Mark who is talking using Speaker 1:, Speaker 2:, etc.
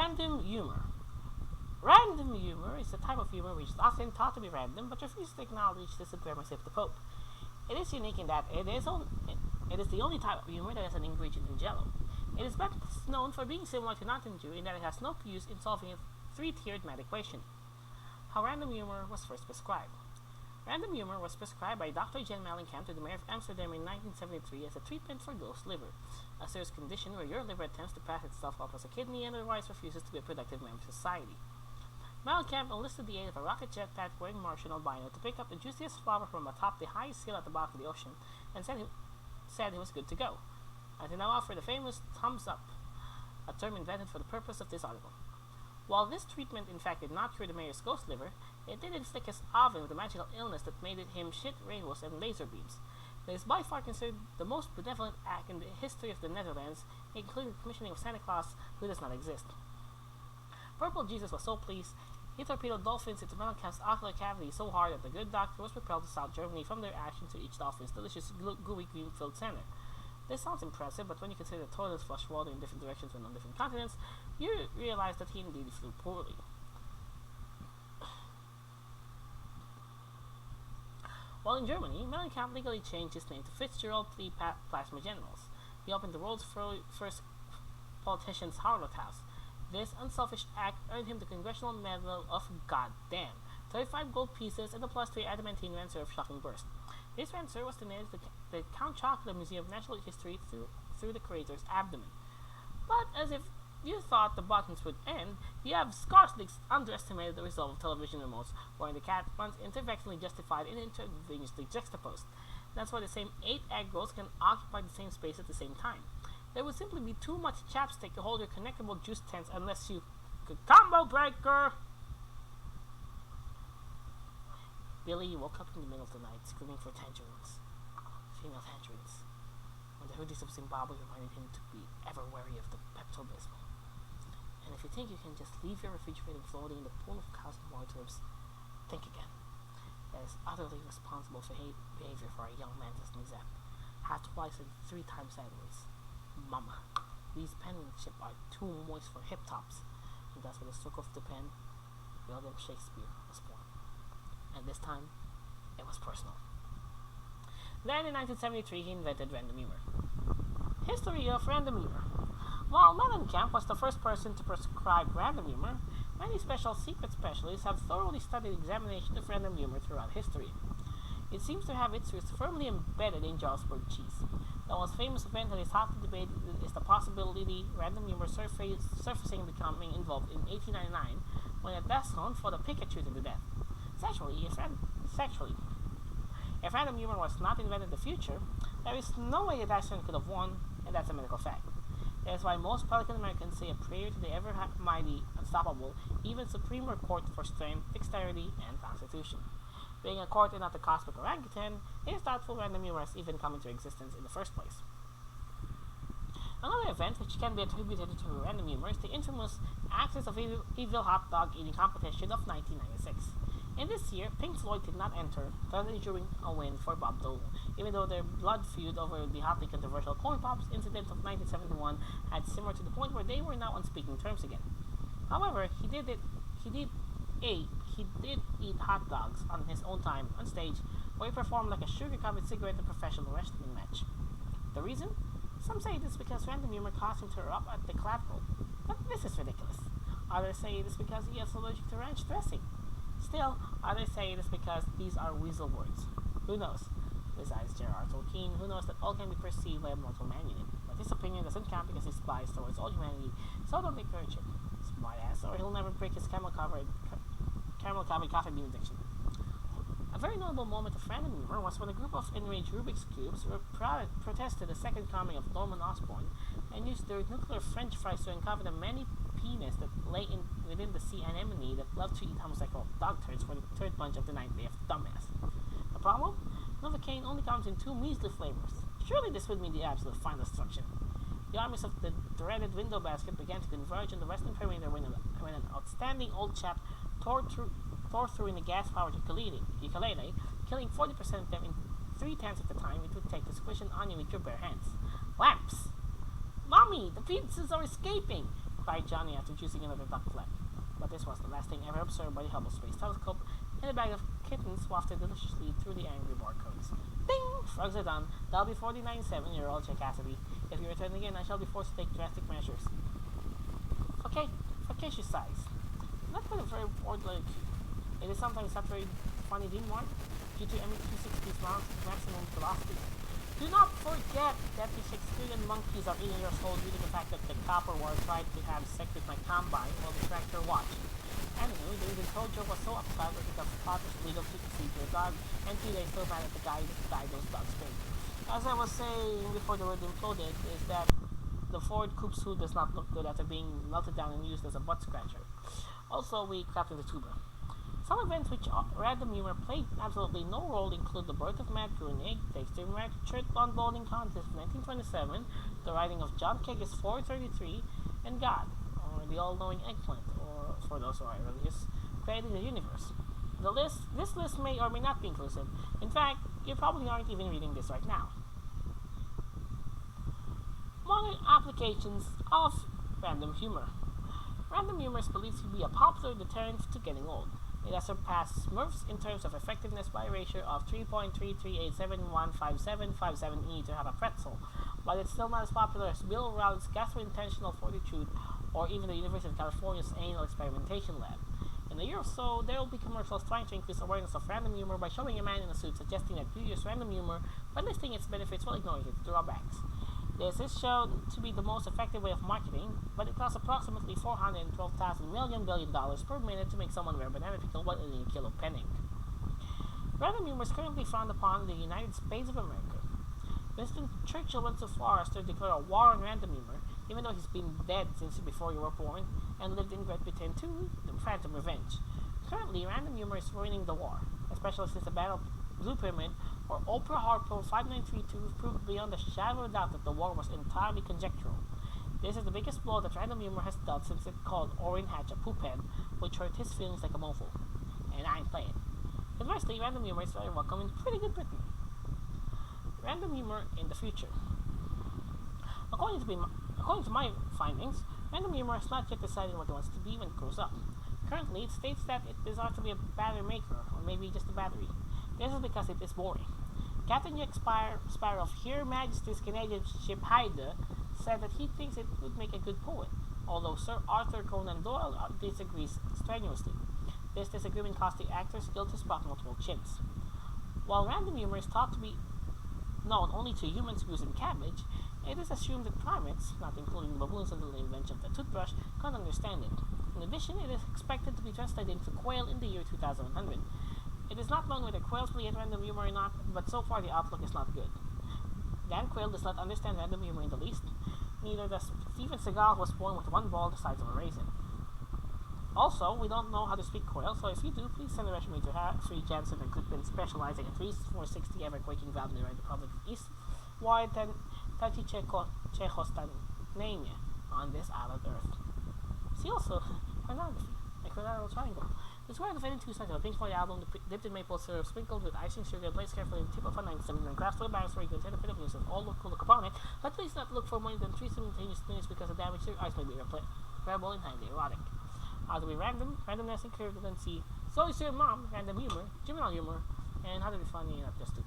Speaker 1: Random humor. Random humor is a type of humor which is often thought to be random but refuses to acknowledge the supremacy of the Pope. It is unique in that it is the only type of humor that has an ingredient in jello. It is best known for being similar to Mountain Dew in that it has no use in solving a three-tiered math equation. How random humor was first prescribed. Random humor was prescribed by Dr. Jan Mellencamp to the mayor of Amsterdam in 1973 as a treatment for ghost liver, a serious condition where your liver attempts to pass itself off as a kidney and otherwise refuses to be a productive member of society. Mellencamp enlisted the aid of a rocket jetpack wearing Martian albino to pick up the juiciest flower from atop the highest hill at the bottom of the ocean and said he was good to go. I can now offer the famous thumbs up, a term invented for the purpose of this article. While this treatment in fact did not cure the mayor's ghost liver, it did inflict his oven with a magical illness that made him shit rainbows and laser beams. It is by far considered the most benevolent act in the history of the Netherlands, including the commissioning of Santa Claus, who does not exist. Purple Jesus was so pleased, he torpedoed dolphins into Mellencamp's ocular cavity so hard that the good doctor was propelled to South Germany from their action to each dolphin's delicious gooey cream-filled center. This sounds impressive, but when you consider the toilets flush water in different directions when on different continents, you realize that he indeed flew poorly. While in Germany, Mellencamp legally changed his name to Fitzgerald P. Plasma Generals. He opened the world's first politician's harlot house. This unselfish act earned him the Congressional Medal of Goddamn, 35 gold pieces, and a +3 adamantine rancer of shocking burst. This rancer was donated to the Count Chocula Museum of Natural History through the creator's abdomen. But as if you thought the buttons would end, you have scarcely underestimated the resolve of television remotes, wherein the cat once intervexionally justified and intravenously juxtaposed. That's why the same 8 egg rolls can occupy the same space at the same time. There would simply be too much chapstick to hold your connectable juice tents unless you could combo breaker. Billy woke up in the middle of the night screaming for tangerines. Female tangerines. When the hoodies of Zimbabwe reminded him to be ever wary of the Pepto-Bismol. And if you think you can just leave your refrigerator floating in the pool of cows and watertubs, think again. That is utterly responsible for behavior for a young man to sneeze at. Had twice and 3 times sideways. Mama, these penmanship are too moist for hip tops. And thus with a stroke of the pen, William Shakespeare was born. And this time, it was personal. Then in 1973, he invented random humor. History of random humor. While Mellencamp was the first person to prescribe random humor, many special secret specialists have thoroughly studied the examination of random humor throughout history. It seems to have its roots firmly embedded in Jarlsberg cheese. The most famous event that is hotly debated is the possibility random humor surfacing becoming involved in 1899 when a death zone fought a Pikachu to the death. Sexually, if random humor was not invented in the future, there is no way the Dachshund could have won, and that's a medical fact. That is why most Pelican Americans say a prayer to the ever-mighty, unstoppable, even supreme court for strength, dexterity, and constitution. Being a court and not a cosmic orangutan, it is doubtful random humor has even come into existence in the first place. Another event which can be attributed to random humor is the infamous Axis of Evil hot dog eating competition of 1996. In this year, Pink Floyd did not enter, thus ensuring a win for Bob Dole, even though their blood feud over the hotly controversial Corn Pops incident of 1971 had simmered to the point where they were now on speaking terms again. However, he did eat hot dogs on his own time on stage, where he performed like a sugar-covered cigarette in a professional wrestling match. The reason? Some say it is because random humor caused him to erupt at the clavicle, but this is ridiculous. Others say it is because he is allergic to ranch dressing. Still, others say it is because these are weasel words. Who knows? Besides J.R.R. Tolkien, who knows that all can be perceived by a mortal man unit. But his opinion doesn't count because he's biased towards all humanity, so don't encourage him. Smartass, or he'll never break his caramel-covered coffee bean addiction. A very notable moment of random humor was when a group of enraged Rubik's Cubes protested the second coming of Norman Osborn and used their nuclear french fries to uncover the many penis that lay within the sea anemone that love to eat homosexual dog turds for the third bunch of the ninth day of dumbass. The problem? Novocaine only comes in 2 measly flavors. Surely this would mean the absolute final destruction. The armies of the dreaded window basket began to converge on the western perimeter when an outstanding old chap tore through in a gas-powered ukulele, killing 40% of them in 3/10 of the time it would take to squish an onion with your bare hands. Lamps! Mommy, the pizzas are escaping! replied Johnny after choosing another duck flag. But this was the last thing ever observed by the Hubble Space Telescope, and a bag of kittens wafted deliciously through the angry barcodes. Ding! Frogs are done. That'll be 49.7-year-old Jack Cassidy. If you return again, I shall be forced to take drastic measures. Facetious size. Not quite a very word like it is sometimes not very funny Mark, due to ME260's maximum velocity. Do not forget that the Shakespearean monkeys are eating your soul due to the fact that the copper war tried to have sex with my combine while the tractor watched. Anyway, the reason Tojo was so upset was because the thought was illegal to feed your dog, and they still mad at the guy that died those dogs paid. As I was saying before the word imploded, is that the Ford Coupe suit does not look good after being melted down and used as a butt scratcher. Also, we crapped in the tuba. Some events which random humor played absolutely no role include the birth of Matt Groening, the Extreme Ratchet Lawn Bowling Contest of 1927, the writing of John Kegg's 433, and God, or the all-knowing eggplant, or for those who are religious, creating the universe. This list may or may not be inclusive. In fact, you probably aren't even reading this right now. Modern applications of random humor. Random humor is believed to be a popular deterrent to getting old. It has surpassed Smurfs in terms of effectiveness by a ratio of 3.338715757 to have a pretzel, but it's still not as popular as Bill O'Reilly's gastrointestinal fortitude or even the University of California's anal experimentation lab. In a year or so, there will be commercials trying to increase awareness of random humor by showing a man in a suit suggesting that you use random humor by listing its benefits while ignoring its drawbacks. This is shown to be the most effective way of marketing, but it costs approximately $412,000 million per minute to make someone wear banana pickle while eating a kilo penning. Random humor is currently frowned upon in the United States of America. Winston Churchill went so far as to declare a war on random humor, even though he's been dead since before you were born and lived in Great Britain to the Phantom Revenge. Currently, random humor is ruining the war, especially since the Battle of Blue Pyramid or Oprah Harpo 5932 proved beyond a shadow of doubt that the war was entirely conjectural. This is the biggest blow that random humor has dealt since it called Orrin Hatch a poophead, which hurt his feelings like a mofo. And I ain't playing. Conversely, random humor is very welcome in pretty good Britain. Random humor in the future. According to my findings, random humor has not yet decided what it wants to be when it grows up. Currently, it states that it desires to be a battery maker, or maybe just a battery. This is because it is boring. Captain Jack Sparrow of Her Majesty's Canadian ship Haida said that he thinks it would make a good poet, although Sir Arthur Conan Doyle disagrees strenuously. This disagreement cost the Actors Guild to spot multiple chins. While random humor is thought to be known only to humans using cabbage, it is assumed that primates, not including the baboons until the invention of the toothbrush, can understand it. In addition, it is expected to be translated into quail in the year 2100. It is not known whether quails play at random humor or not, but so far the outlook is not good. Dan Quayle does not understand random humor in the least. Neither does Steven Seagal, who was born with one ball the size of a raisin. Also, we don't know how to speak quail, so if you do, please send a resume to Free Jansen and Goodman, specializing at 3460 ever-quaking valve in the Republic of East Wide Czechoslovakia on this island Earth. See also, pornography, equilateral triangle. Describe the fading two sides of a Pink Floyd album dipped in maple syrup, sprinkled with icing sugar, placed carefully in the tip of a 9-7 and crafts to a balance where you can take a bit of news and all look cool upon it, but please not look for more than 3 simultaneous minutes because the damage to your eyes may be replayable and highly erotic. How to be random, randomness and curved tendency, so is your mom, random humor, juvenile humor, and how to be funny and not just stupid.